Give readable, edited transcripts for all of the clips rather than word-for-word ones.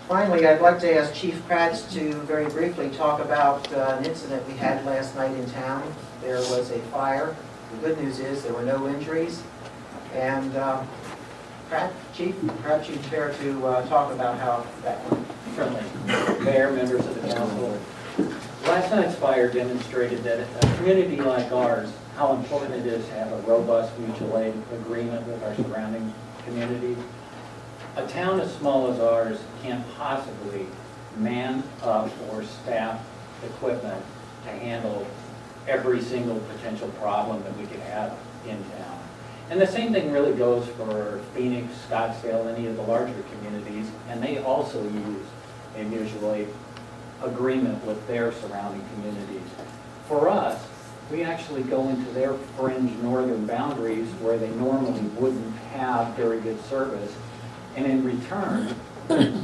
Finally, I'd like to ask Chief Kraetz to very briefly talk about an incident we had last night in town. There was a fire. The good news is there were no injuries. And Chief, perhaps you'd care to talk about how that went. Certainly. Mayor, members of the council, last night's fire demonstrated that a community like ours, how important it is to have a robust mutual aid agreement with our surrounding communities. A town as small as ours can't possibly man up or staff equipment to handle every single potential problem that we could have in town. And the same thing really goes for Phoenix, Scottsdale, any of the larger communities, and they also use a mutual aid agreement with their surrounding communities. For us, we actually go into their fringe northern boundaries where they normally wouldn't have very good service, and in return,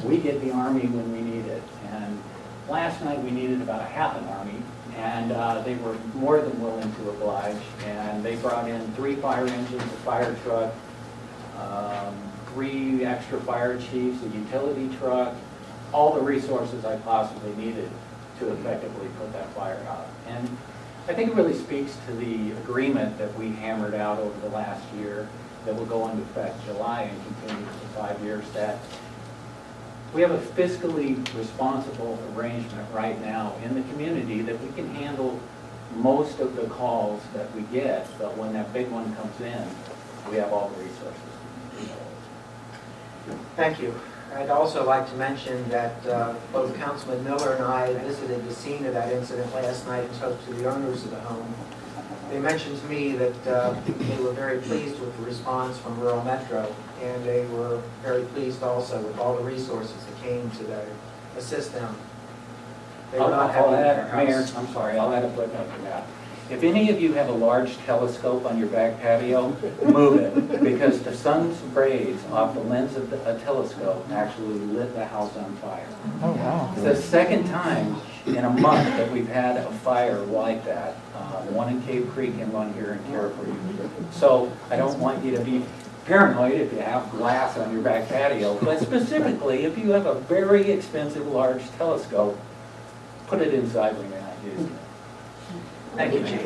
we get the Army when we need it. And last night we needed about a half an Army, and they were more than willing to oblige, and they brought in 3 fire engines, a fire truck, 3 extra fire chiefs, a utility truck, all the resources I possibly needed to effectively put that fire out. And I think it really speaks to the agreement that we hammered out over the last year that will go into effect July and continue for 5 years, that we have a fiscally responsible arrangement right now in the community that we can handle most of the calls that we get, but when that big one comes in, we have all the resources. Thank you. I'd also like to mention that both Councilman Miller and I visited the scene of that incident last night and spoke to the owners of the home. They mentioned to me that they were very pleased with the response from Rural Metro, and they were very pleased also with all the resources that came to assist them. They were not happy with their house. Mayor, I'm sorry, I'll add a footnote to that. If any of you have a large telescope on your back patio, move it, because the sun's rays off the lens of a telescope actually lit the house on fire. Oh, wow. It's the second time in a month that we've had a fire like that, one in Cave Creek and one here in Carefree. So I don't want you to be paranoid if you have glass on your back patio, but specifically if you have a very expensive large telescope, put it inside when you're not using it. Thank you, Chief.